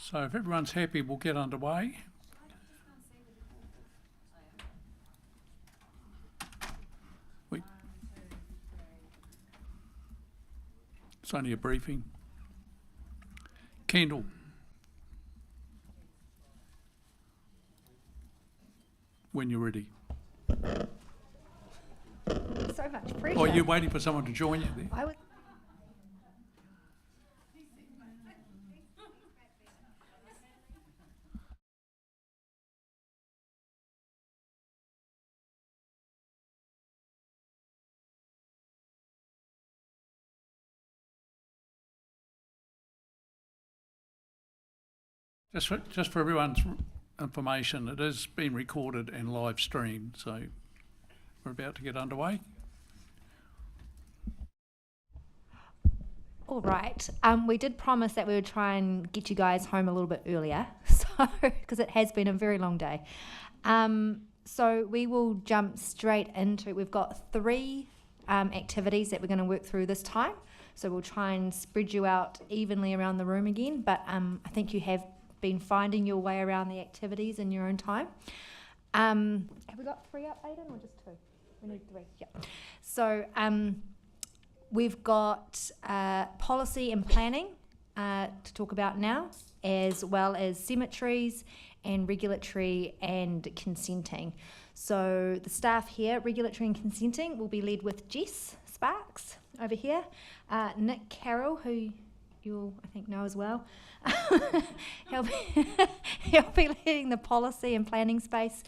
So if everyone's happy, we'll get underway. It's only a briefing. Kendall. When you're ready. So much pressure. Oh, you're waiting for someone to join you there? I was. Just for everyone's information, it is being recorded and live streamed, so we're about to get underway. All right. We did promise that we would try and get you guys home a little bit earlier, so because it has been a very long day. So we will jump straight into. We've got 3 activities that we're going to work through this time. So we'll try and spread you out evenly around the room again. But I think you have been finding your way around the activities in your own time. Have we got 3 up, Aidan, or just 2? We need 3. Yeah. So we've got policy and planning to talk about now, as well as cemeteries and regulatory and consenting. So the staff here, regulatory and consenting, will be led with Jess Sparks over here, Nick Carroll, who you'll, I think, know as well. he'll be leading the policy and planning space.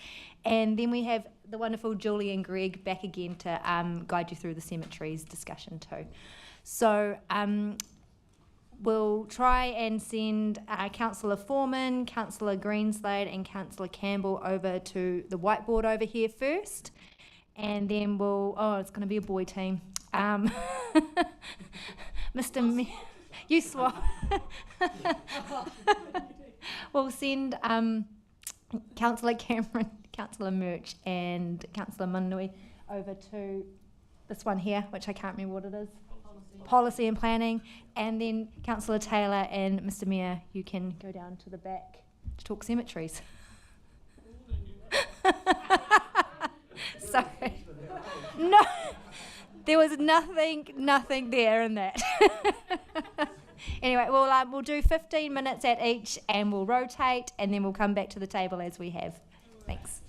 And then we have the wonderful Julie and Greg back again to guide you through the cemeteries discussion too. So we'll try and send Councillor Foreman, Councillor Greenslade and Councillor Campbell over to the whiteboard over here first. And then it's going to be a boy team. Mr. You swap. We'll send Councillor Cameron, Councillor Murch and Councillor Munui over to this one here, which I can't remember what it is. Policy and planning. And then Councillor Taylor and Mr. Mayor, you can go down to the back to talk cemeteries. Sorry. No, there was nothing there in that. Anyway, we'll do 15 minutes at each and we'll rotate and then we'll come back to the table as we have. Thanks.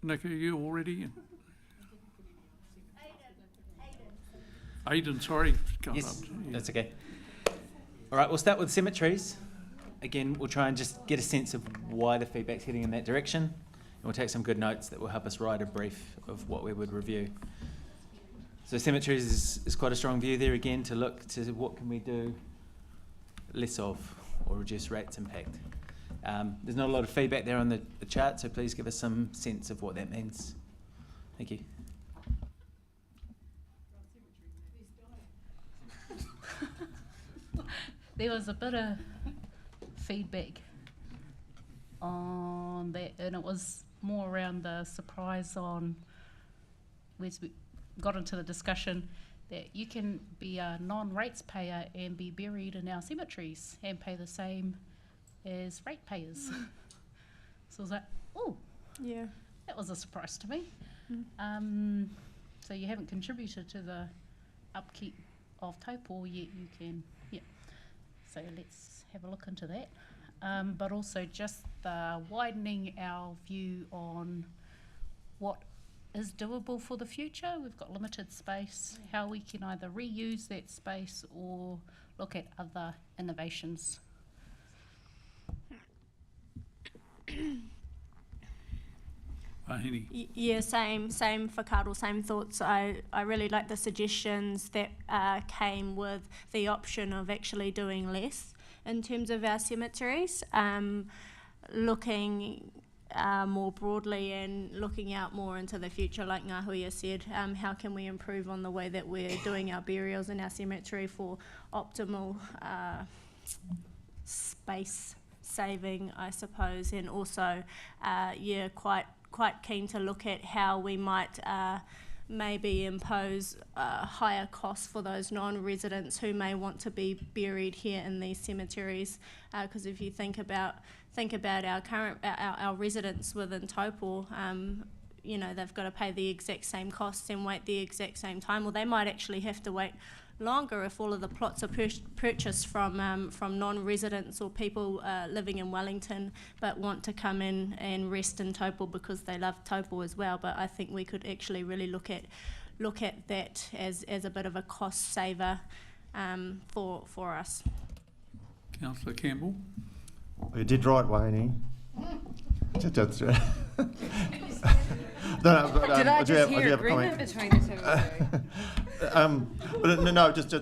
Nick, are you already? Aidan, sorry. Yes, that's okay. All right, we'll start with cemeteries. Again, we'll try and just get a sense of why the feedback's heading in that direction. And we'll take some good notes that will help us write a brief of what we would review. So cemeteries is quite a strong view there again, to look to what can we do less of or reduce rates impact. There's not a lot of feedback there on the chart, so please give us some sense of what that means. Thank you. There was a bit of feedback on that, and it was more around the surprise on, as we got into the discussion, that you can be a non-rates payer and be buried in our cemeteries and pay the same as ratepayers. So I was like, oh, Yeah. that was a surprise to me. So you haven't contributed to the upkeep of Taupō, yet you can, yeah. So let's have a look into that. But also just widening our view on what is doable for the future. We've got limited space, how we can either reuse that space or look at other innovations. Wahine. Yeah, same for Carl, same thoughts. I really like the suggestions that came with the option of actually doing less in terms of our cemeteries, looking more broadly and looking out more into the future, like Ngahuia said. How can we improve on the way that we're doing our burials in our cemetery for optimal space saving, I suppose, and also, quite keen to look at how we might maybe impose higher costs for those non-residents who may want to be buried here in these cemeteries. Because if you think about our current our residents within Taupō, they've got to pay the exact same costs and wait the exact same time, or they might actually have to wait longer if all of the plots are purchased from non-residents or people living in Wellington but want to come in and rest in Taupō because they love Taupō as well. But I think we could actually really look at that as a bit of a cost saver for us. Councillor Campbell. You did right, Wayne. Did I just hear agreement between the two of you? Just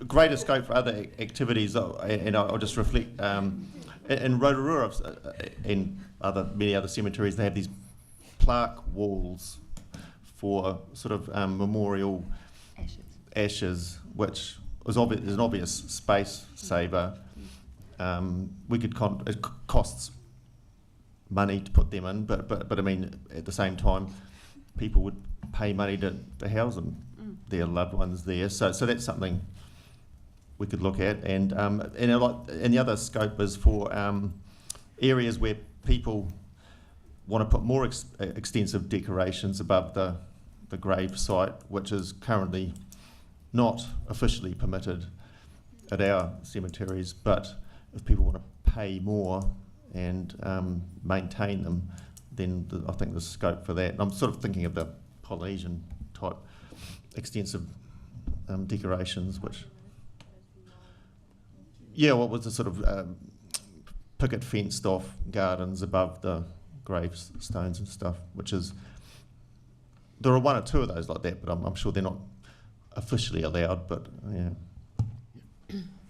greater scope for other activities, and I'll just reflect. In Rotorua and many other cemeteries, they have these plaque walls for sort of memorial ashes, which is an obvious space saver. We could it costs money to put them in, but I mean, at the same time, people would pay money to house them, their loved ones there. So that's something we could look at, and the other scope is for areas where people want to put more extensive decorations above the grave site, which is currently not officially permitted at our cemeteries. But if people want to pay more and maintain them, then I think there's scope for that. And I'm sort of thinking of the Polynesian type extensive decorations, which, what was the sort of picket fenced off gardens above the gravestones and stuff, there are one or two of those like that, but I'm sure they're not officially allowed, but yeah.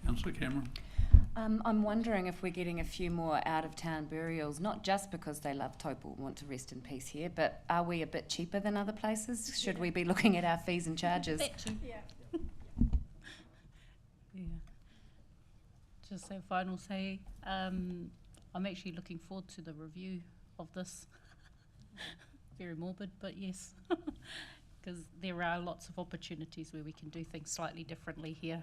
Councillor Cameron. I'm wondering if we're getting a few more out-of-town burials, not just because they love Taupō and want to rest in peace here, but are we a bit cheaper than other places? Should we be looking at our fees and charges? Yeah. Just a final say, I'm actually looking forward to the review of this. Very morbid, but yes, because there are lots of opportunities where we can do things slightly differently here,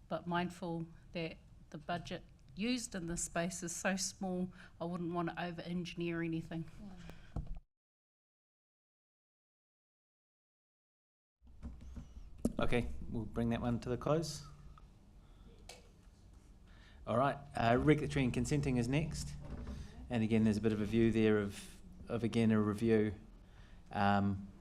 but mindful that the budget used in this space is so small, I wouldn't want to over-engineer anything. Okay, we'll bring that one to the close. All right, regulatory and consenting is next. And again, there's a bit of a view there of of again, a review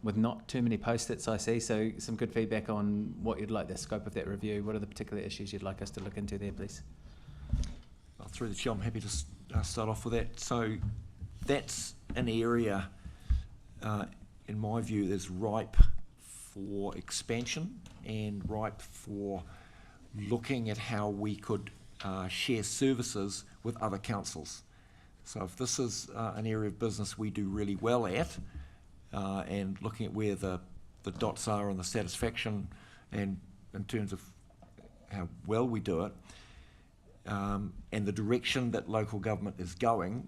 with not too many post-its I see, so some good feedback on what you'd like the scope of that review. What are the particular issues you'd like us to look into there, please? Through the chair, I'm happy to start off with that. So that's an area, in my view, that's ripe for expansion and ripe for looking at how we could share services with other councils. So if this is an area of business we do really well at, and looking at where the dots are and the satisfaction and in terms of how well we do it, and the direction that local government is going,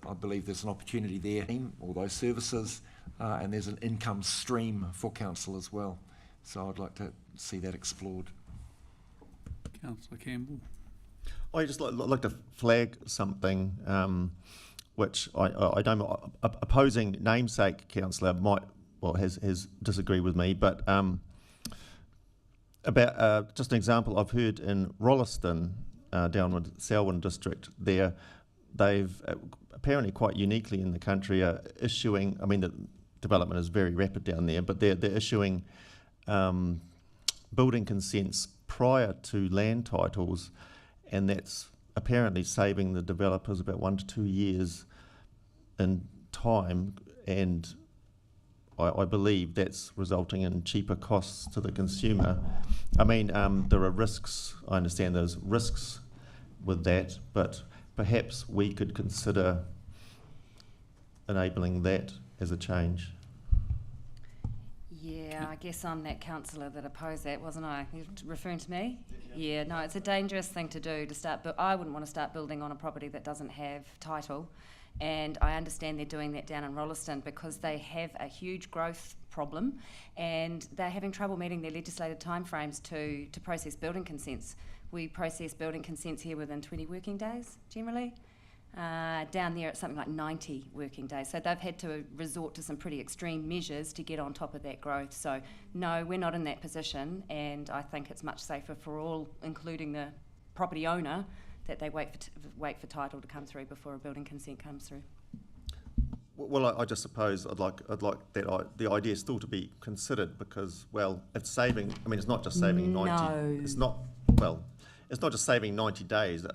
I believe there's an opportunity there, all those services, and there's an income stream for council as well. So I'd like to see that explored. Councillor Campbell. I just like to flag something, which I know opposing namesake councillor has disagreed with me, but about just an example I've heard in Rolleston, down with Selwyn district, they've apparently quite uniquely in the country are issuing, I mean the development is very rapid down there, but they're issuing building consents prior to land titles, and that's apparently saving the developers about 1 to 2 years in time, and I believe that's resulting in cheaper costs to the consumer. I mean, there are risks, I understand there's risks with that, but perhaps we could consider enabling that as a change. Yeah, I guess I'm that councillor that opposed that, wasn't I? You're referring to me? Yeah, no, it's a dangerous thing to do to start, but I wouldn't want to start building on a property that doesn't have title. And I understand they're doing that down in Rolleston because they have a huge growth problem and they're having trouble meeting their legislated timeframes to process building consents. We process building consents here within 20 working days, generally. Down there it's something like 90 working days. So they've had to resort to some pretty extreme measures to get on top of that growth. So no, we're not in that position, and I think it's much safer for all, including the property owner, that they wait for title to come through before a building consent comes through. Well, I just suppose I'd like the idea still to be considered because, well, it's saving. I mean, it's not just saving 90. No. It's not. Well, it's not just saving 90 days.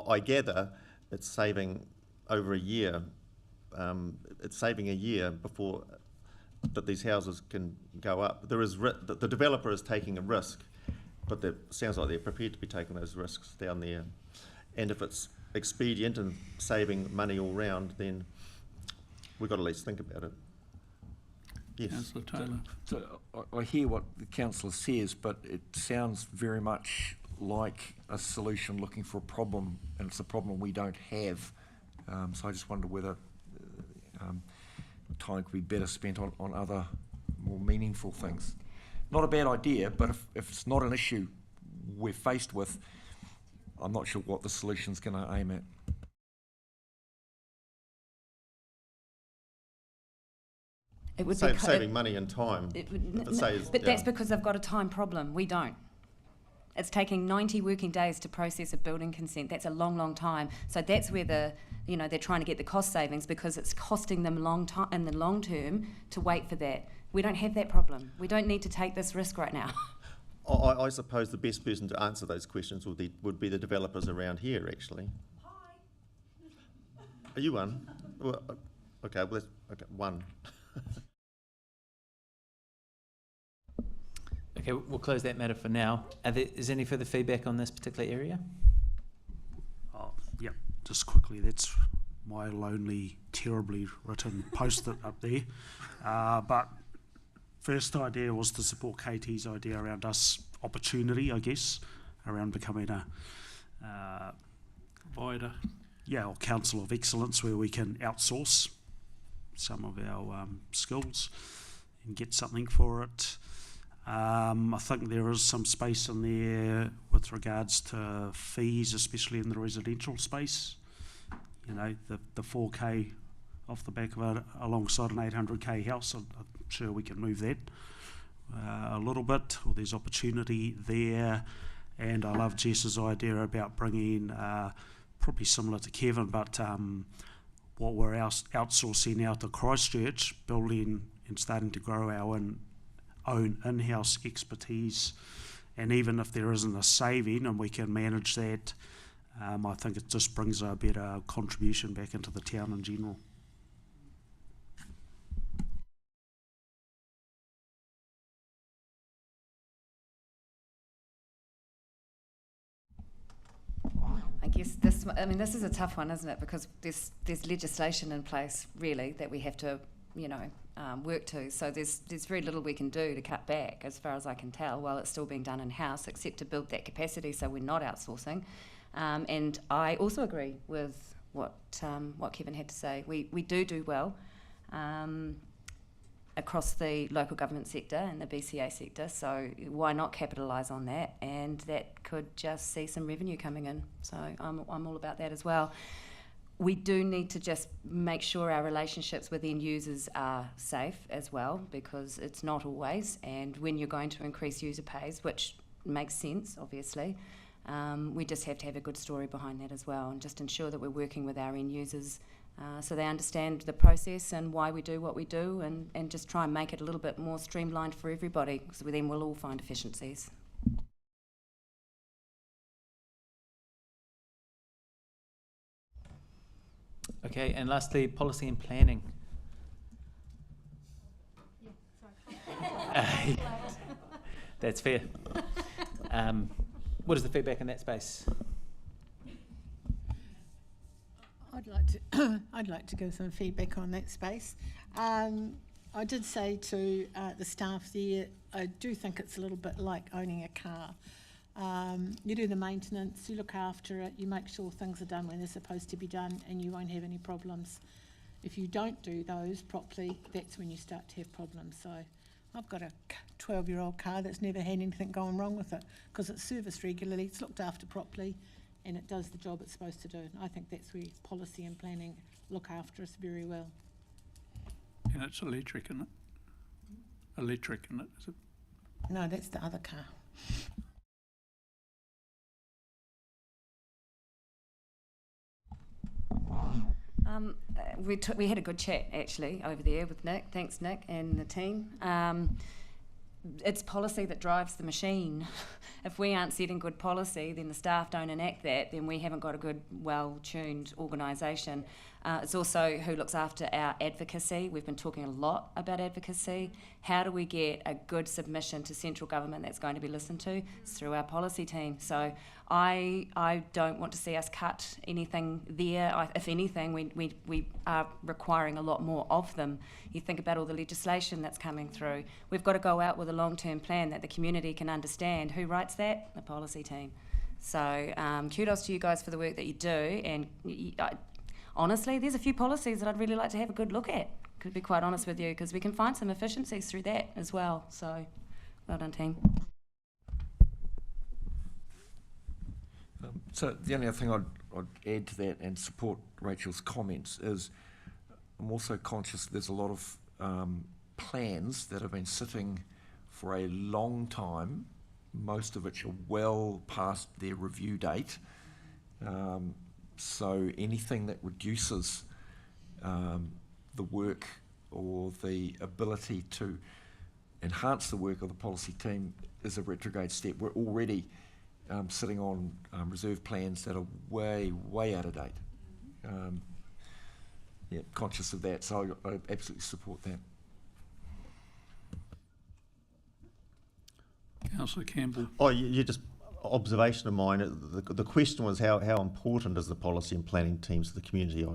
I gather it's saving over a year. It's saving a year before that these houses can go up. There is the developer is taking a risk, but it sounds like they're prepared to be taking those risks down there. And if it's expedient and saving money all round, then we've got to at least think about it. Yes. Councillor Taylor. So I hear what the councillor says, but it sounds very much like a solution looking for a problem, and it's a problem we don't have. So I just wonder whether time could be better spent on other more meaningful things. Not a bad idea, but if it's not an issue we're faced with, I'm not sure what the solution's going to aim at. It would be saving money and time. That's because they've got a time problem. We don't. It's taking 90 working days to process a building consent. That's a long, long time. So that's where they're trying to get the cost savings because it's costing them in the long term to wait for that. We don't have that problem. We don't need to take this risk right now. I suppose the best person to answer those questions would be the developers around here, actually. Hi. Are you one? Well, okay, one. Okay, we'll close that matter for now. Is there any further feedback on this particular area? Yep, just quickly, that's my lonely, terribly written post-it up there. But first idea was to support KT's idea around us opportunity, I guess, around becoming a Provider. or council of excellence where we can outsource some of our skills and get something for it. I think there is some space in there with regards to fees, especially in the residential space. You know, the 4K off the back of it alongside an 800K house, I'm sure we can move that a little bit, or there's opportunity there. And I love Jess's idea about bringing, probably similar to Kevin, but what we're outsourcing out to Christchurch, building and starting to grow our own in-house expertise. And even if there isn't a saving and we can manage that, I think it just brings a better contribution back into the town in general. I guess this is a tough one, isn't it? Because there's legislation in place, really, that we have to, work to. So there's very little we can do to cut back, as far as I can tell, while it's still being done in-house, except to build that capacity so we're not outsourcing. And I also agree with what Kevin had to say. We do well across the local government sector and the BCA sector, so why not capitalise on that? And that could just see some revenue coming in. So I'm all about that as well. We do need to just make sure our relationships with end users are safe as well, because it's not always. And when you're going to increase user pays, which makes sense, obviously, we just have to have a good story behind that as well, and just ensure that we're working with our end users so they understand the process and why we do what we do, and just try and make it a little bit more streamlined for everybody, because then we'll all find efficiencies. Okay, and lastly, policy and planning. That's fair. What is the feedback in that space? I'd like to give some feedback on that space. I did say to the staff there, I do think it's a little bit like owning a car. You do the maintenance, you look after it, you make sure things are done when they're supposed to be done, and you won't have any problems. If you don't do those properly, that's when you start to have problems. So I've got a 12-year-old car that's never had anything going wrong with it, because it's serviced regularly, it's looked after properly, and it does the job it's supposed to do. And I think that's where policy and planning look after us very well. And it's electric, isn't it? Electric, isn't it? Is it? No, that's the other car. We had a good chat actually over there with Nick. Thanks, Nick, and the team. It's policy that drives the machine. If we aren't setting good policy, then the staff don't enact that, then we haven't got a good, well-tuned organisation. It's also who looks after our advocacy. We've been talking a lot about advocacy. How do we get a good submission to central government that's going to be listened to? It's through our policy team. So I don't want to see us cut anything there. If anything, we are requiring a lot more of them. You think about all the legislation that's coming through. We've got to go out with a long-term plan that the community can understand. Who writes that? The policy team. So kudos to you guys for the work that you do. And honestly, there's a few policies that I'd really like to have a good look at, to be quite honest with you, because we can find some efficiencies through that as well. So well done, team. So the only other thing I'd add to that and support Rachel's comments is I'm also conscious there's a lot of plans that have been sitting for a long time, most of which are well past their review date. So anything that reduces the work or the ability to enhance the work of the policy team is a retrograde step. We're already sitting on reserve plans that are way out of date. Conscious of that, so I absolutely support that. Councillor Campbell. Oh, you just observation of mine. The question was how important is the policy and planning teams to the community?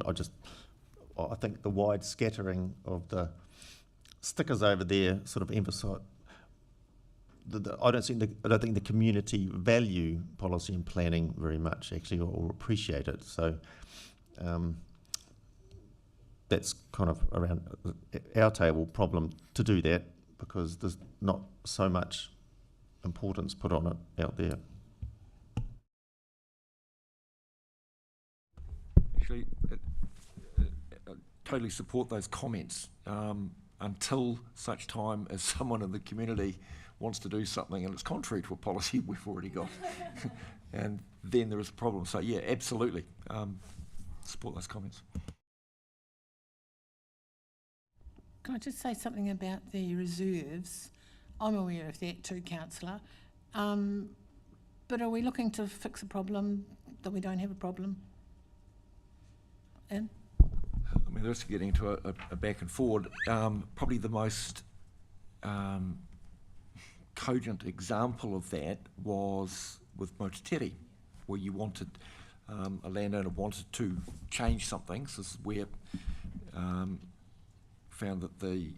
I think the wide scattering of the stickers over there sort of emphasise. I don't think the community value policy and planning very much actually, or appreciate it. So that's kind of around our table problem to do that, because there's not so much importance put on it out there. Actually, I totally support those comments until such time as someone in the community wants to do something and it's contrary to a policy we've already got. And then there is a problem. So yeah, absolutely support those comments. Can I just say something about the reserves? I'm aware of that too, councillor. But are we looking to fix a problem that we don't have a problem in? I mean, that's getting into a back and forward. Probably the most cogent example of that was with Motateri, where you wanted, a landowner wanted to change something. So this is where found that the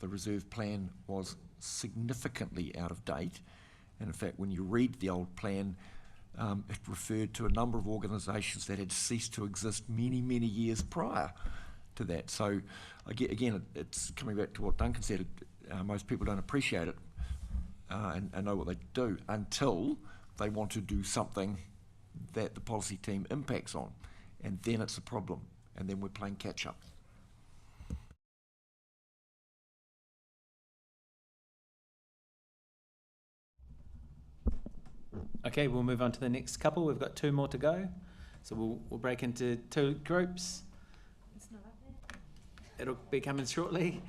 reserve plan was significantly out of date. And in fact, when you read the old plan, it referred to a number of organisations that had ceased to exist many, many years prior to that. So again, it's coming back to what Duncan said. Most people don't appreciate it and know what they do until they want to do something that the policy team impacts on, and then it's a problem, and then we're playing catch up. Okay, we'll move on to the next couple. We've got 2 more to go. So we'll break into 2 groups. It'll be coming shortly.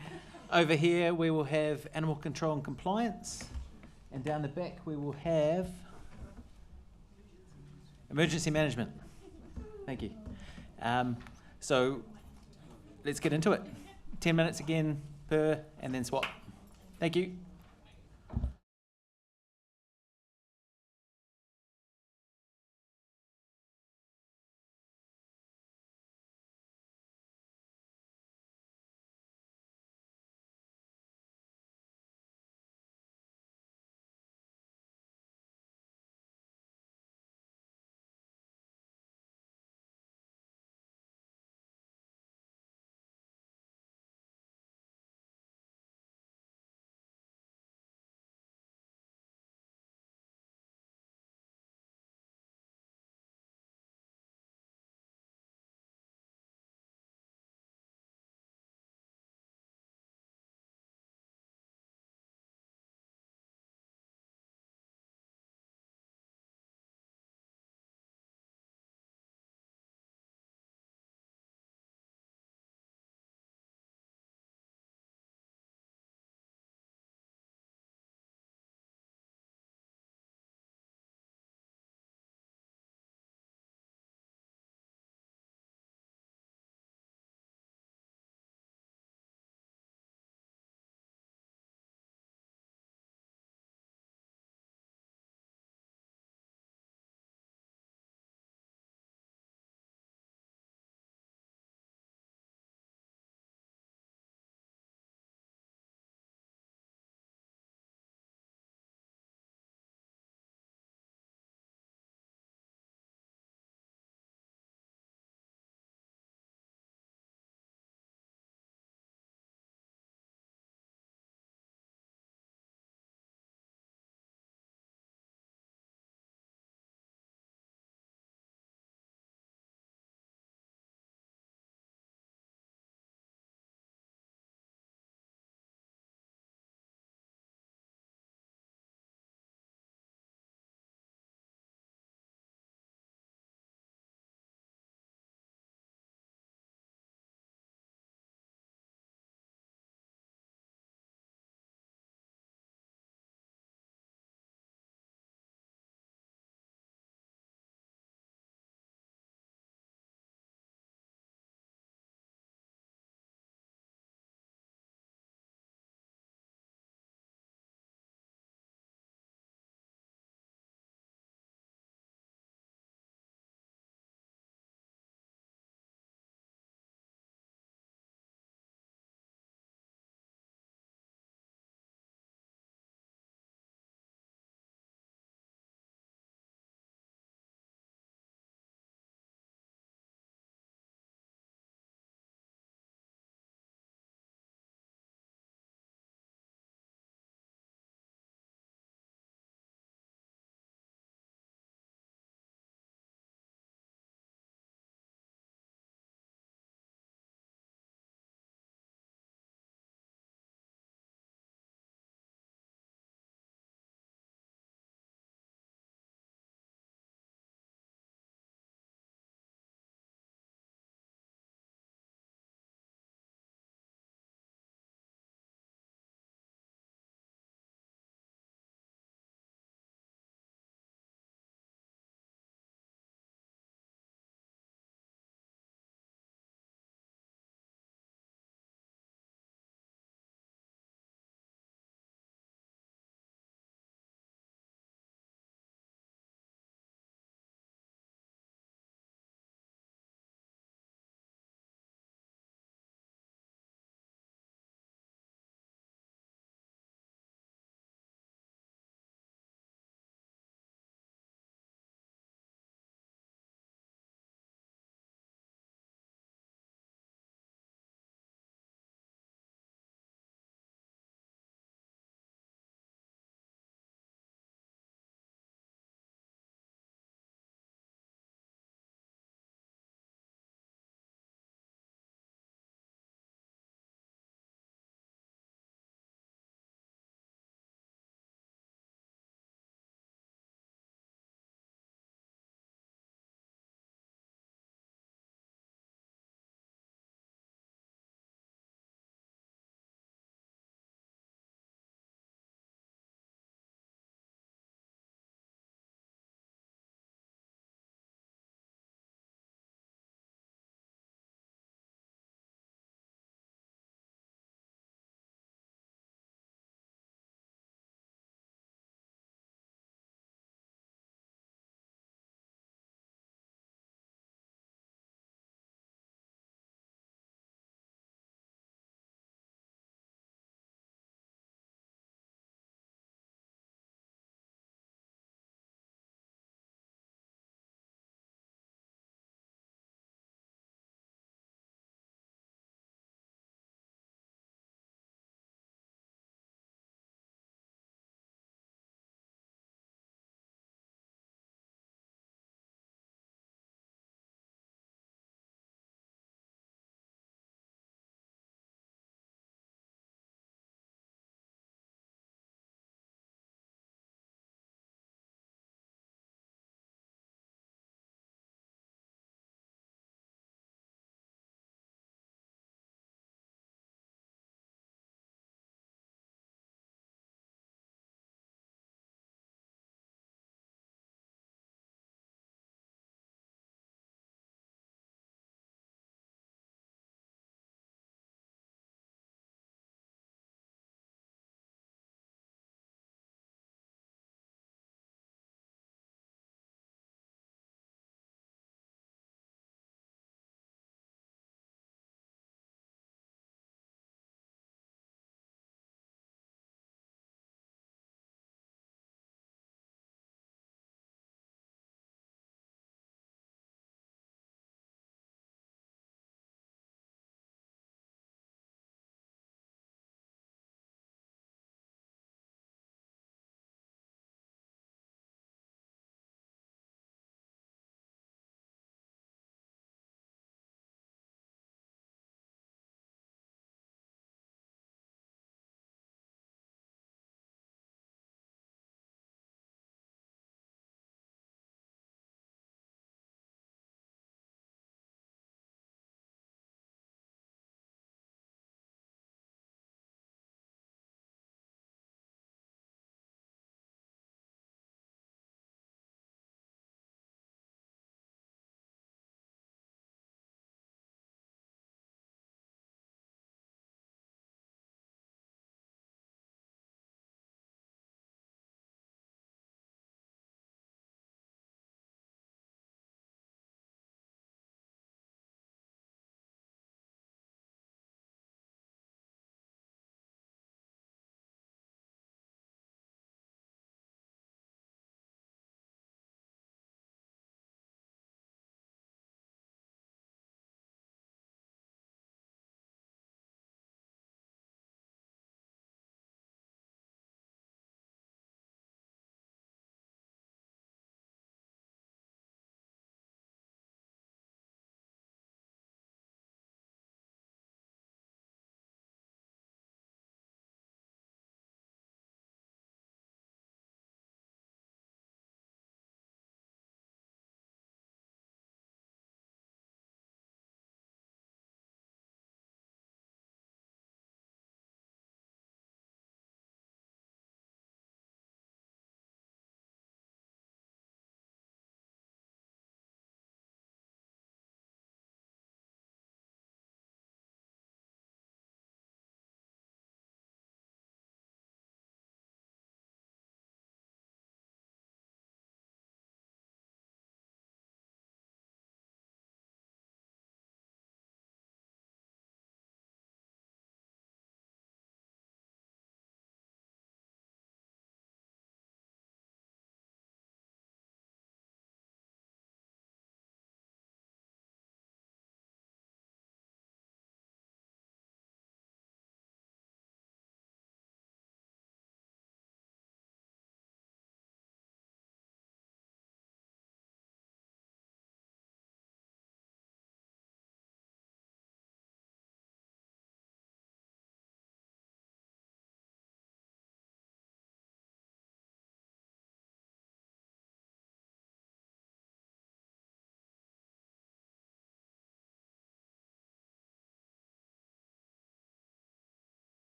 Over here we will have animal control and compliance. And down the back we will have emergency management. Thank you. So let's get into it. 10 minutes again per, and then swap. Thank you.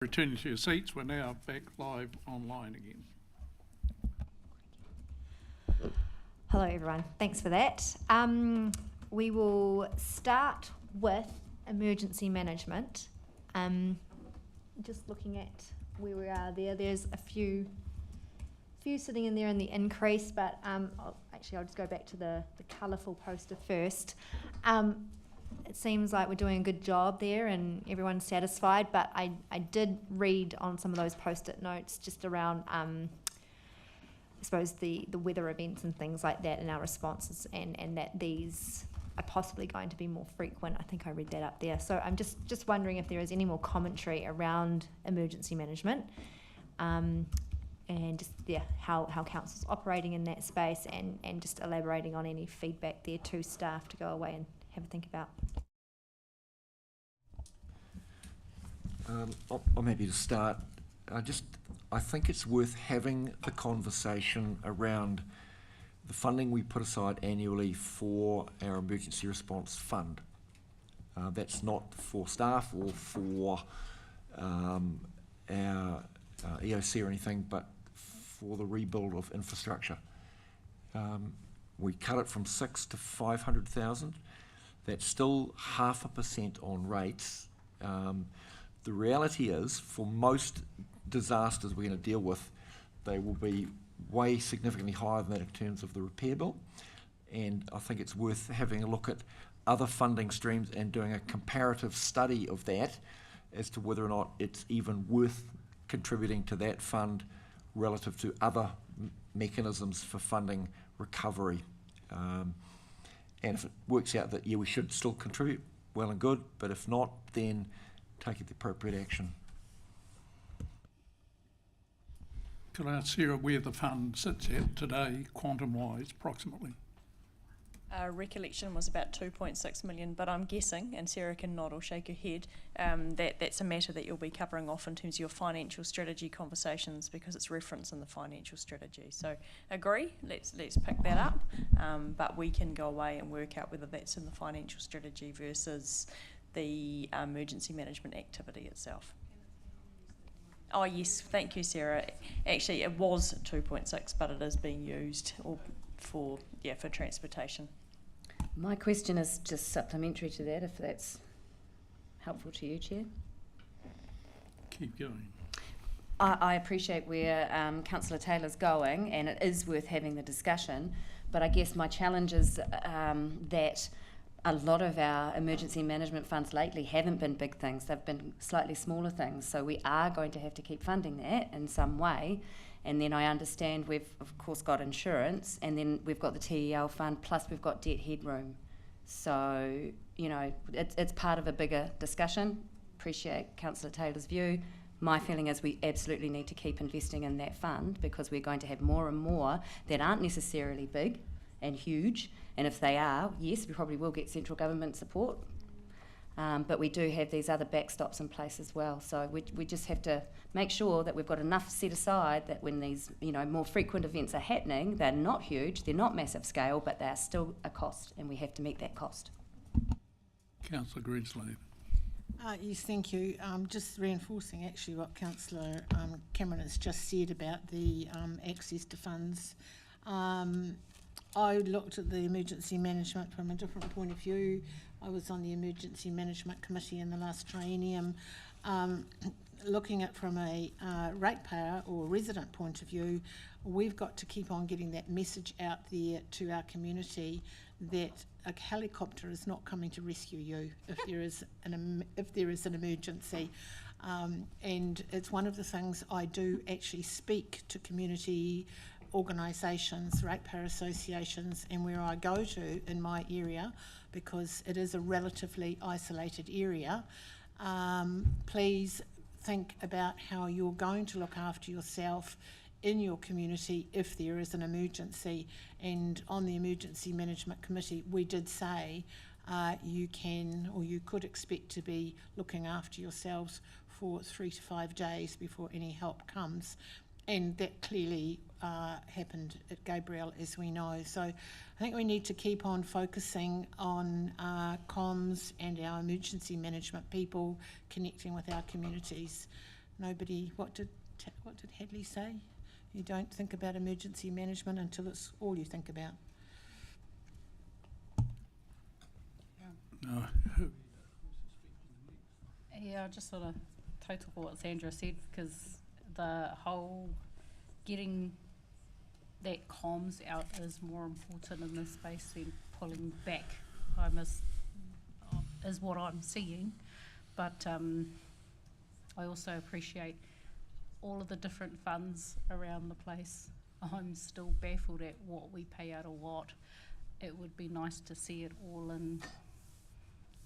Returning to your seats, we're now back live online again. Hello, everyone. Thanks for that. We will start with emergency management. Just looking at where we are there, there's a few sitting in there in the increase, but I'll just go back to the colourful poster first. It seems like we're doing a good job there and everyone's satisfied, but I did read on some of those post-it notes just around I suppose the weather events and things like that in our responses, and that these are possibly going to be more frequent. I think I read that up there. So I'm just wondering if there is any more commentary around emergency management, and just how council's operating in that space, and just elaborating on any feedback there to staff to go away and have a think about. I'm happy to start. I think it's worth having the conversation around the funding we put aside annually for our emergency response fund. That's not for staff or for our EOC or anything, but for the rebuild of infrastructure. We cut it from 6 to 500,000. That's still 0.5% on rates. The reality is, for most disasters we're going to deal with, they will be way significantly higher than that in terms of the repair bill. And I think it's worth having a look at other funding streams and doing a comparative study of that as to whether or not it's even worth contributing to that fund relative to other mechanisms for funding recovery. And if it works out that, we should still contribute, well and good, but if not, then take the appropriate action. Could I ask Sarah where the fund sits at today, quantum-wise, approximately? Recollection was about 2.6 million, but I'm guessing, and Sarah can nod or shake her head, that's a matter that you'll be covering off in terms of your financial strategy conversations, because it's referenced in the financial strategy. So agree, let's pick that up, but we can go away and work out whether that's in the financial strategy versus the emergency management activity itself. Oh yes, thank you, Sarah. Actually, it was 2.6, but it is being used for transportation. My question is just supplementary to that, if that's helpful to you, Chair. Keep going. I appreciate where Councillor Taylor's going, and it is worth having the discussion, but I guess my challenge is that a lot of our emergency management funds lately haven't been big things, they've been slightly smaller things, so we are going to have to keep funding that in some way. And then I understand we've of course got insurance, and then we've got the TEL fund, plus we've got debt headroom. So, it's part of a bigger discussion. Appreciate Councillor Taylor's view. My feeling is we absolutely need to keep investing in that fund, because we're going to have more and more that aren't necessarily big and huge, and if they are, yes, we probably will get central government support, but we do have these other backstops in place as well. So we just have to make sure that we've got enough set aside that when these more frequent events are happening, they're not huge, they're not massive scale, but they are still a cost, and we have to meet that cost. Councillor Greenslade. Yes, thank you. Just reinforcing actually what Councillor Cameron has just said about the access to funds. I looked at the emergency management from a different point of view. I was on the emergency management committee in the last triennium, looking at from a ratepayer or resident point of view. We've got to keep on getting that message out there to our community that a helicopter is not coming to rescue you if there is an emergency. And it's one of the things I do actually speak to community organisations, ratepayer associations, and where I go to in my area, because it is a relatively isolated area. Please think about how you're going to look after yourself in your community if there is an emergency. And on the emergency management committee, we did say you can, or you could expect to be looking after yourselves for 3 to 5 days before any help comes. And that clearly happened at Gabriel, as we know. So I think we need to keep on focusing on comms and our emergency management people connecting with our communities. Nobody, what did Hadley say? You don't think about emergency management until it's all you think about. No. Yeah, I just sort of total for what Sandra said, because the whole getting that comms out is more important in this space than pulling back. Is what I'm seeing, but I also appreciate all of the different funds around the place. I'm still baffled at what we pay out of what. It would be nice to see it all in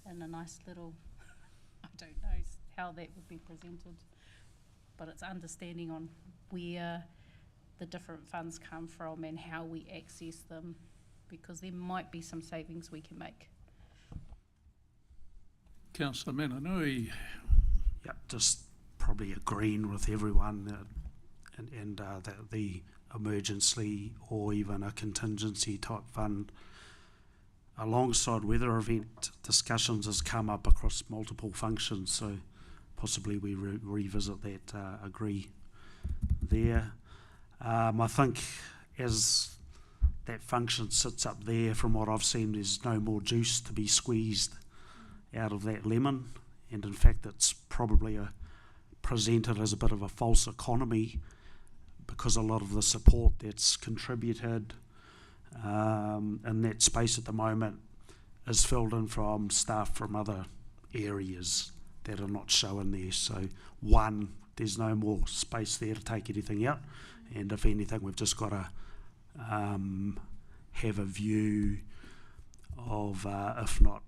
a nice little, I don't know how that would be presented, but it's understanding on where the different funds come from and how we access them, because there might be some savings we can make. Councillor Menanui. Yep, just probably agreeing with everyone that the emergency or even a contingency type fund alongside weather event discussions has come up across multiple functions, so possibly we revisit that, agree there. I think as that function sits up there, from what I've seen, there's no more juice to be squeezed out of that lemon, and in fact it's probably presented as a bit of a false economy, because a lot of the support that's contributed in that space at the moment is filled in from staff from other areas that are not shown there. So one, there's no more space there to take anything out, and if anything we've just got to have a view of, if not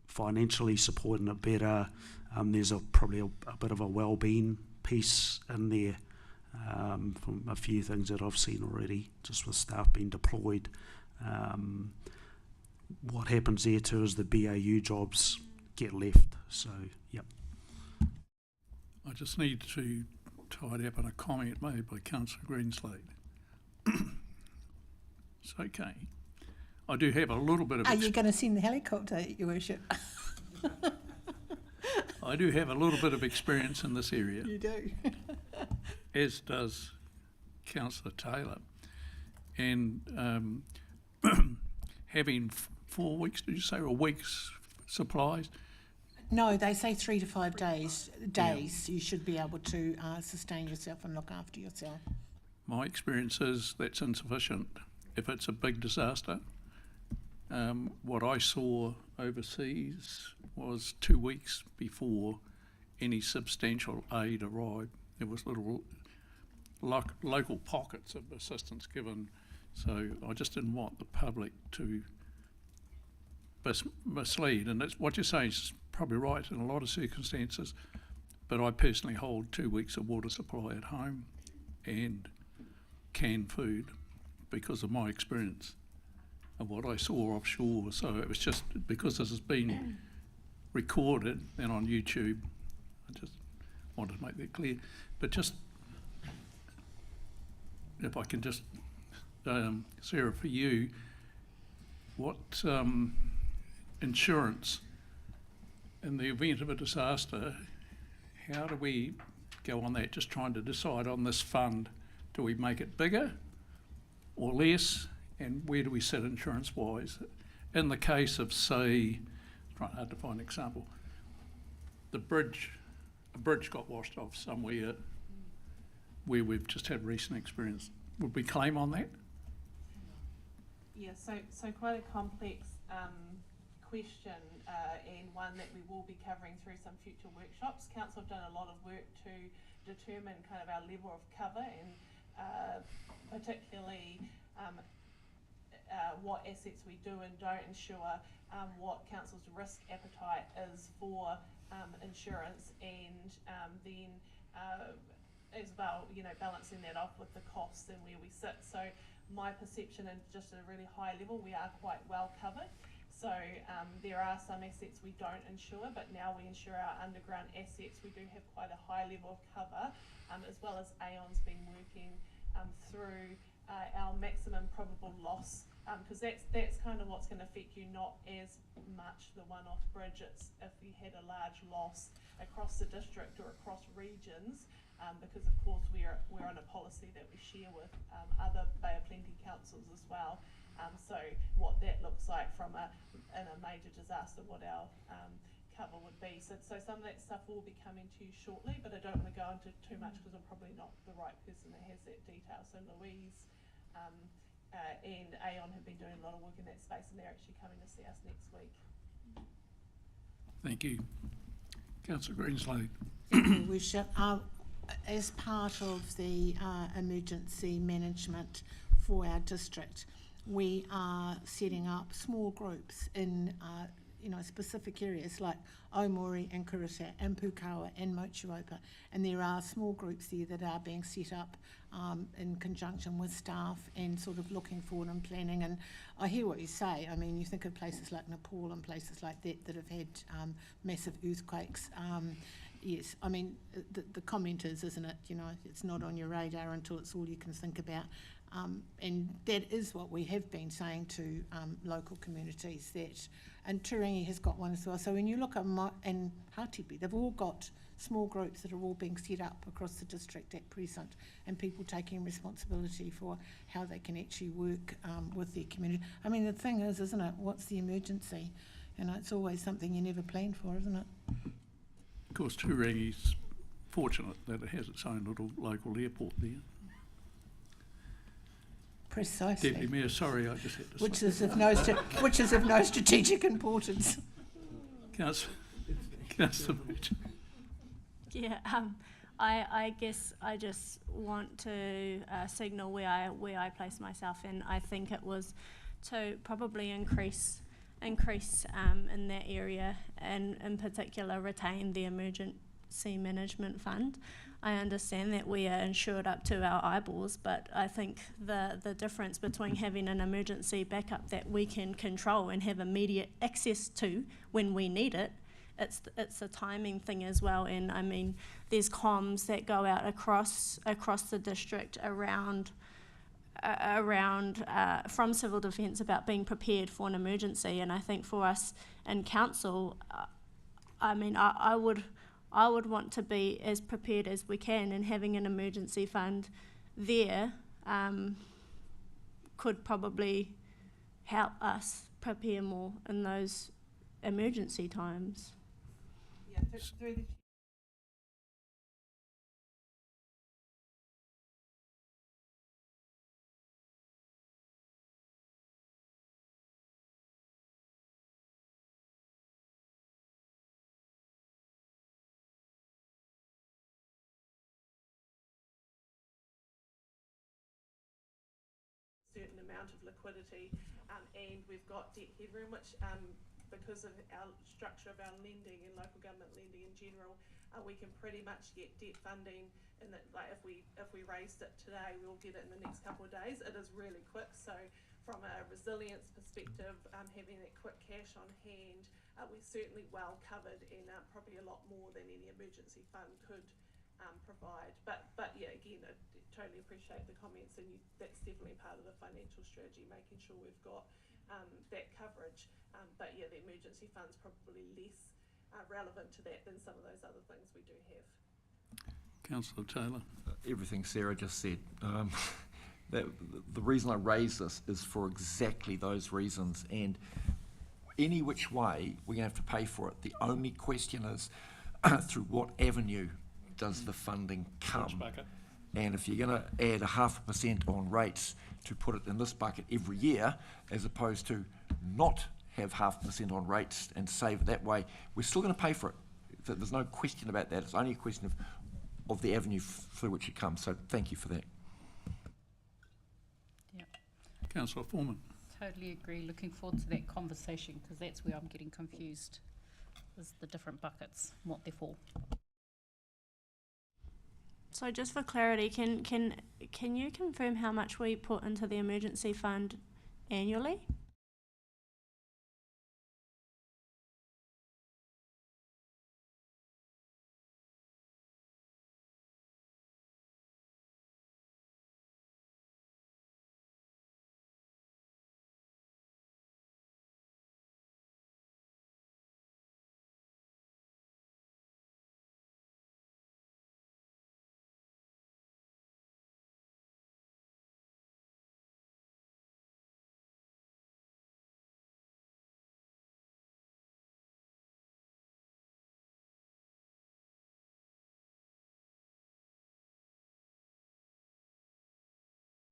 financially supporting it better, there's probably a bit of a well-being piece in there, from a few things that I've seen already, just with staff being deployed. What happens there too is the BAU jobs get left, so yep. I just need to tidy up on a comment made by Councillor Greenslade. It's okay. I do have a little bit of... Are you going to send the helicopter, Your Worship? I do have a little bit of experience in this area. You do. As does Councillor Taylor. And having 4 weeks, did you say, or a week's supplies? No, they say 3 to 5 days. You should be able to sustain yourself and look after yourself. My experience is that's insufficient if it's a big disaster. What I saw overseas was 2 weeks before any substantial aid arrived. There was little local pockets of assistance given, so I just didn't want the public to mislead. And that's what you're saying is probably right in a lot of circumstances, but I personally hold 2 weeks of water supply at home and canned food because of my experience of what I saw offshore. So it was just because this has been recorded and on YouTube, I just wanted to make that clear. But just, if I can just, Sarah, for you, what insurance in the event of a disaster, how do we go on that? Just trying to decide on this fund, do we make it bigger or less, and where do we sit insurance-wise? In the case of, say, it's hard to find an example, a bridge got washed off somewhere where we've just had recent experience. Would we claim on that? Yeah, so quite a complex question, and one that we will be covering through some future workshops. Council have done a lot of work to determine kind of our level of cover and particularly what assets we do and don't insure, what Council's risk appetite is for insurance, and then as well, balancing that off with the costs and where we sit. So my perception, and just at a really high level, we are quite well covered. So there are some assets we don't insure, but now we insure our underground assets. We do have quite a high level of cover, as well as Aon's been working through our maximum probable loss, because that's kind of what's going to affect you, not as much the one-off bridge. It's if you had a large loss across the district or across regions, because of course we're on a policy that we share with other Bay of Plenty councils as well. So what that looks like in a major disaster, what our cover would be. So some of that stuff will be coming to you shortly, but I don't want to go into too much because I'm probably not the right person that has that detail. So Louise and Aon have been doing a lot of work in that space, and they're actually coming to see us next week. Thank you. Councillor Greenslade. We should, as part of the emergency management for our district, we are setting up small groups in specific areas like Omori and Kurita and Pukawa and Motuopa, and there are small groups there that are being set up in conjunction with staff and sort of looking forward and planning. And I hear what you say. I mean, you think of places like Nepal and places like that have had massive earthquakes. Yes, I mean, the comment is, isn't it, it's not on your radar until it's all you can think about. And that is what we have been saying to local communities, and Turangi has got one as well. So when you look at and Hatipi, they've all got small groups that are all being set up across the district at present, and people taking responsibility for how they can actually work with their community. I mean, the thing is, isn't it, what's the emergency? It's always something you never plan for, isn't it? Of course, Turangi's fortunate that it has its own little local airport there. Precisely. Deputy Mayor, sorry, I just had to Which say. is of no strategic importance. Councillor Mitchell. Yeah, I guess I just want to signal where I place myself, and I think it was to probably increase in that area, and in particular retain the emergency management fund. I understand that we are insured up to our eyeballs, but I think the difference between having an emergency backup that we can control and have immediate access to when we need it, it's a timing thing as well. And I mean, there's comms that go out across the district around from Civil Defence about being prepared for an emergency. And I think for us in council, I mean, I would want to be as prepared as we can, and having an emergency fund there could probably help us prepare more in those emergency times. Yeah, through the certain amount of liquidity, and we've got debt headroom, which because of our structure of our lending and local government lending in general, we can pretty much get debt funding, and that, like, if we raised it today, we'll get it in the next couple of days. It is really quick. So from a resilience perspective, having that quick cash on hand, we're certainly well covered, and probably a lot more than any emergency fund could provide. But yeah, again, I totally appreciate the comments, and that's definitely part of the financial strategy, making sure we've got that coverage. But yeah, the emergency fund's probably less relevant to that than some of those other things we do have. Councillor Taylor. Everything Sarah just said. The reason I raise this is for exactly those reasons, and any which way we're going to have to pay for it. The only question is through what avenue does the funding come? And if you're going to add 0.5% on rates to put it in this bucket every year, as opposed to not have 0.5% on rates and save it that way, we're still going to pay for it. There's no question about that. It's only a question of the avenue through which it comes. So thank you for that. Yeah, Councillor Foreman. totally agree. Looking forward to that conversation, because that's where I'm getting confused, is the different buckets, what they're for. So just for clarity, can you confirm how much we put into the emergency fund annually?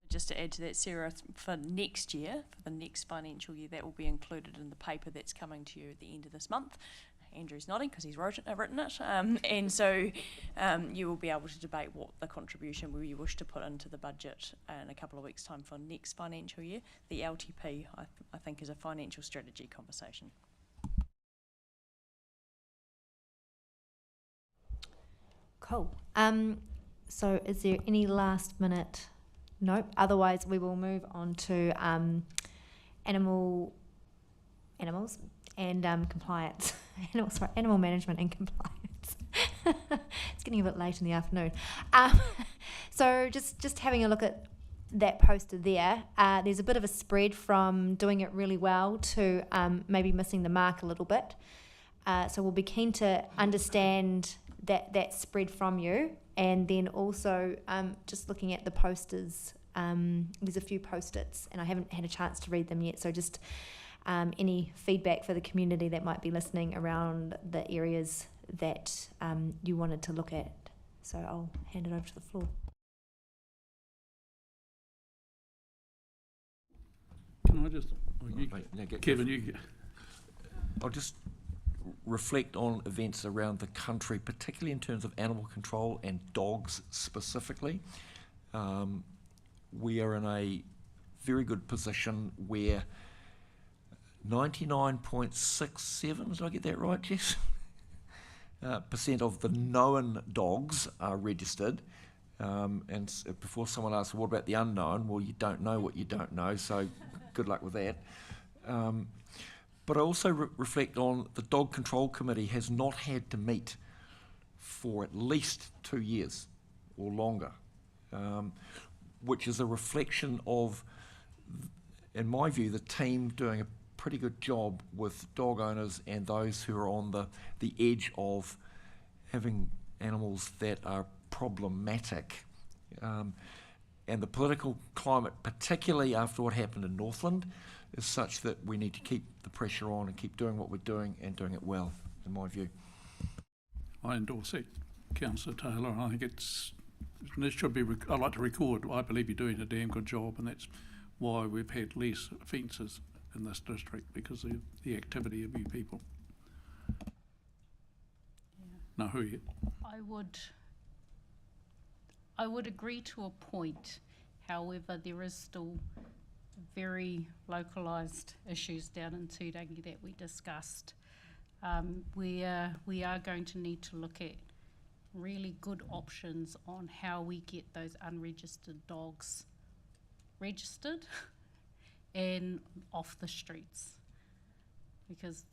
Just to add to that, Sarah, for next year, for the next financial year, that will be included in the paper that's coming to you at the end of this month. Andrew's nodding because he's written it. And so you will be able to debate what the contribution you wish to put into the budget in a couple of weeks' time for next financial year. The LTP, I think, is a financial strategy conversation. Cool. So is there any last minute? Nope. Otherwise, we will move on to animals and compliance. Animal management and compliance. It's getting a bit late in the afternoon. So just having a look at that poster there, there's a bit of a spread from doing it really well to maybe missing the mark a little bit. So we'll be keen to understand that spread from you. And then also just looking at the posters, there's a few post-its and I haven't had a chance to read them yet. So just any feedback for the community that might be listening around the areas that you wanted to look at. So I'll hand it over to the floor. Can I just, Kevin, I'll just reflect on events around the country, particularly in terms of animal control and dogs specifically. We are in a very good position where 99.67, did I get that right, Jess? % of the known dogs are registered. And before someone asks, what about the unknown? Well, you don't know what you don't know, so good luck with that. But I also reflect on the Dog Control Committee has not had to meet for at least 2 years or longer, which is a reflection of, in my view, the team doing a pretty good job with dog owners and those who are on the edge of having animals that are problematic. And the political climate, particularly after what happened in Northland, is such that we need to keep the pressure on and keep doing what we're doing and doing it well, in my view. I endorse it, Councillor Taylor. I think it should be, I'd like to record, I believe you're doing a damn good job, and that's why we've had less offences in this district, because of the activity of you people. Yeah. No, who you? I would agree to a point. However, there is still very localised issues down in Turangi that we discussed. We are going to need to look at really good options on how we get those unregistered dogs registered and off the streets, because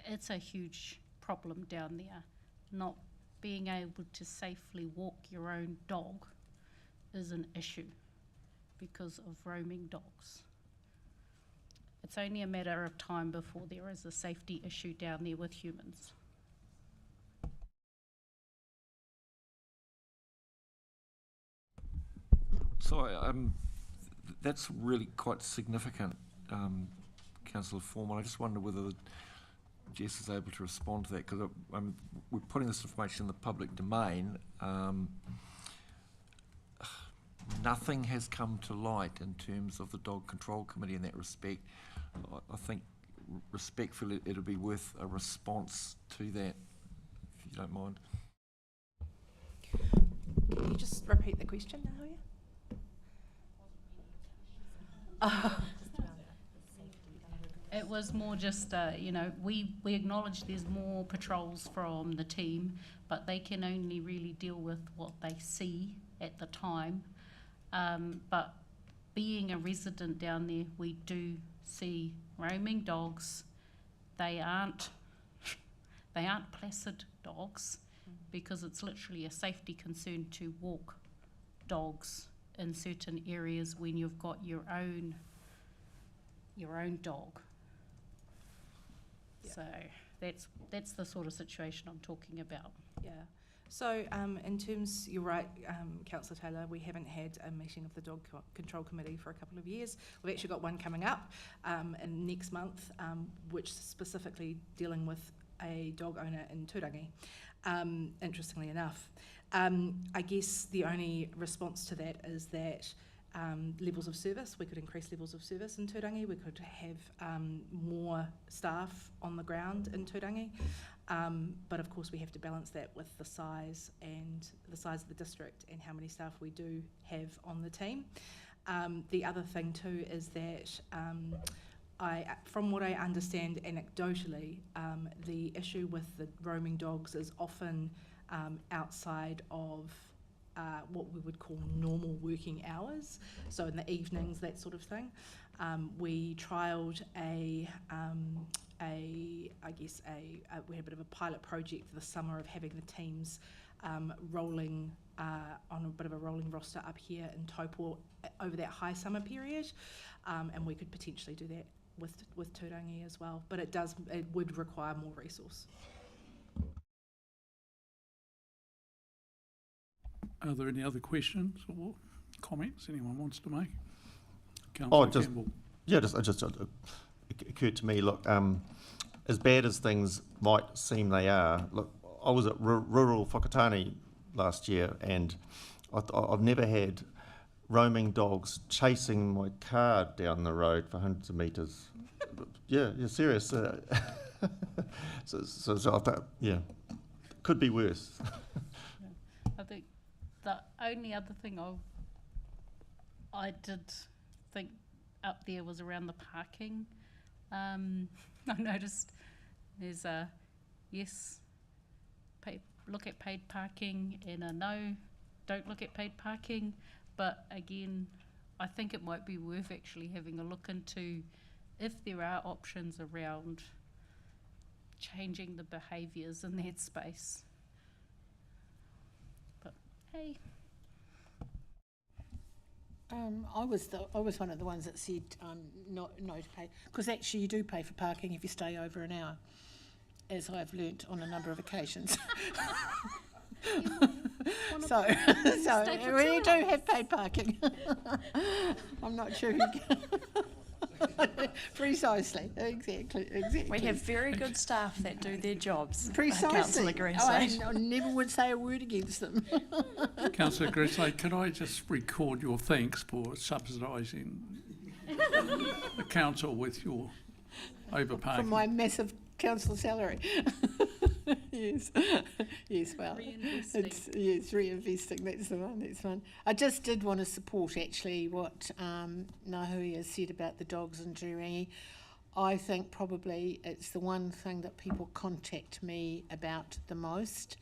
it's a huge problem down there. Not being able to safely walk your own dog is an issue because of roaming dogs. It's only a matter of time before there is a safety issue down there with humans. So that's really quite significant, Councillor Foreman. I just wonder whether Jess is able to respond to that, because we're putting this information in the public domain. Nothing has come to light in terms of the Dog Control Committee in that respect. I think respectfully it'll be worth a response to that, if you don't mind. Can you just repeat the question now, yeah? It was more just, we acknowledge there's more patrols from the team, but they can only really deal with what they see at the time. But being a resident down there, we do see roaming dogs. They aren't placid dogs, because it's literally a safety concern to walk dogs in certain areas when you've got your own dog. Yeah. So that's the sort of situation I'm talking about. Yeah. So in terms, you're right, Councillor Taylor, we haven't had a meeting of the Dog Control Committee for a couple of years. We've actually got one coming up in next month, which is specifically dealing with a dog owner in Turangi, interestingly enough. I guess the only response to that is that levels of service, we could increase levels of service in Turangi, we could have more staff on the ground in Turangi, but of course we have to balance that with the size of the district and how many staff we do have on the team. The other thing too is that from what I understand anecdotally, the issue with the roaming dogs is often outside of what we would call normal working hours, so in the evenings, that sort of thing. We trialled we had a bit of a pilot project for the summer of having the teams rolling on a bit of a rolling roster up here in Taupō over that high summer period, and we could potentially do that with Turangi as well, but it would require more resource. Are there any other questions or comments anyone wants to make? Oh, Councillor Campbell. It occurred to me, look, as bad as things might seem they are, look, I was at rural Whakatane last year, and I've never had roaming dogs chasing my car down the road for hundreds of metres. Yeah, you're serious. So I thought, yeah, could be worse. I think the only other thing I did think up there was around the parking. I noticed there's a yes, look at paid parking, and a no, don't look at paid parking. But again, I think it might be worth actually having a look into if there are options around changing the behaviours in that space. But hey. I was one of the ones that said no to pay, because actually you do pay for parking if you stay over an hour, as I've learnt on a number of occasions. So we do have paid parking. I'm not sure who precisely, exactly. We have very good staff that do their jobs. Precisely. Councillor I never would say a word against them. Councillor Gressay, can I just record your thanks for subsidising the council with your overpaying? From my massive council salary. Yes, well, it's reinvesting, that's the one. I just did want to support actually what Nahui has said about the dogs in Turangi. I think probably it's the one thing that people contact me about the most.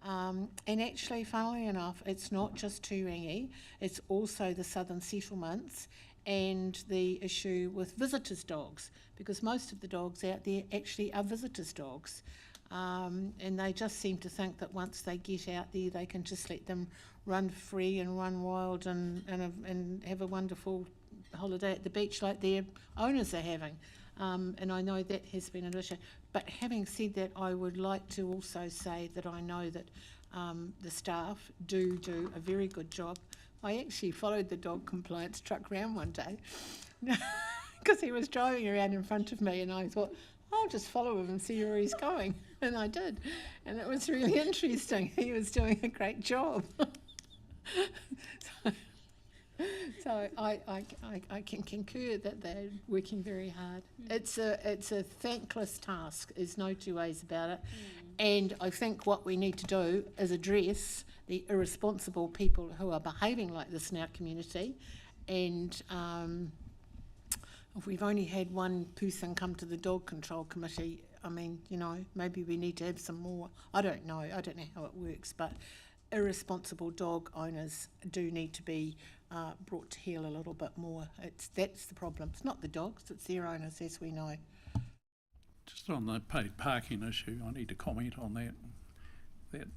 And actually, funnily enough, it's not just Turangi, it's also the southern settlements and the issue with visitors' dogs, because most of the dogs out there actually are visitors' dogs. And they just seem to think that once they get out there, they can just let them run free and run wild and have a wonderful holiday at the beach like their owners are having. And I know that has been an issue. But having said that, I would like to also say that I know that the staff do a very good job. I actually followed the dog compliance truck around one day because he was driving around in front of me, and I thought, I'll just follow him and see where he's going. And I did. And it was really interesting. He was doing a great job. So I can concur that they're working very hard. It's a thankless task. There's no two ways about it. And I think what we need to do is address the irresponsible people who are behaving like this in our community. And if we've only had one person come to the dog control committee, I mean, maybe we need to have some more. I don't know how it works, but irresponsible dog owners do need to be brought to heel a little bit more. That's the problem. It's not the dogs, it's their owners, as we know. Just on the paid parking issue, I need to comment on that. That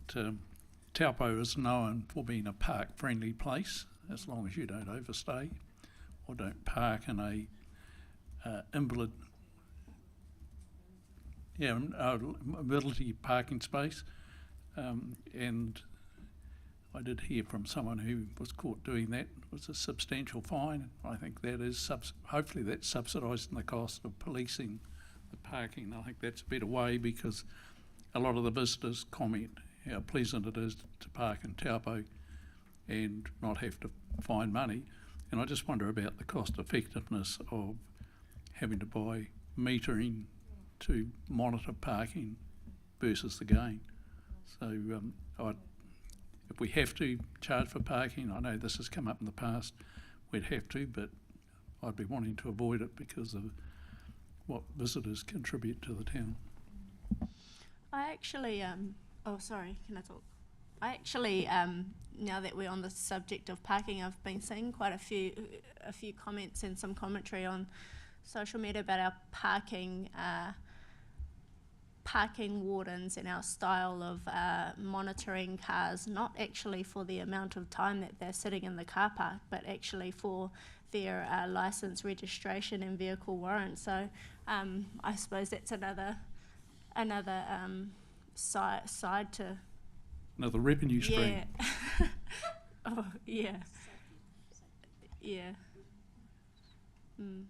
Taupō is known for being a park-friendly place, as long as you don't overstay or don't park in a mobility parking space, and I did hear from someone who was caught doing that. It was a substantial fine. I think that is hopefully that's subsidising the cost of policing the parking. I think that's a better way, because a lot of the visitors comment how pleasant it is to park in Taupō and not have to find money. And I just wonder about the cost effectiveness of having to buy metering to monitor parking versus the gain. So if we have to charge for parking, I know this has come up in the past, we'd have to, but I'd be wanting to avoid it because of what visitors contribute to the town. I actually, oh sorry, can I talk? I actually, now that we're on the subject of parking, I've been seeing quite a few comments and some commentary on social media about our parking wardens and our style of monitoring cars, not actually for the amount of time that they're sitting in the car park, but actually for their license, registration and vehicle warrant. So I suppose that's another side to... Another revenue stream. Yeah. Oh, yeah. Yeah. Mm.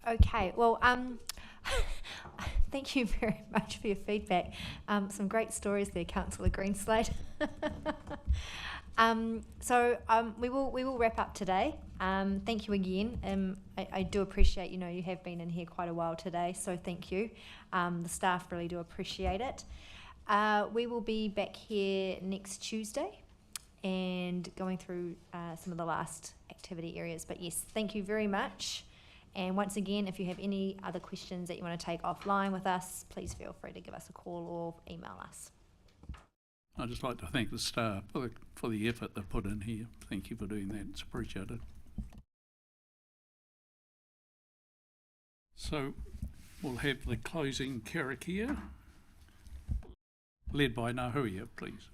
Okay, well, thank you very much for your feedback. Some great stories there, Councillor Greenslade. We will wrap up today. Thank you again. I do appreciate, you have been in here quite a while today, so thank you. The staff really do appreciate it. We will be back here next Tuesday and going through some of the last activity areas. But yes, thank you very much. And once again, if you have any other questions that you want to take offline with us, please feel free to give us a call or email us. I'd just like to thank the staff for the effort they've put in here. Thank you for doing that. It's appreciated. So we'll have the closing karakia led by Nahuia, please.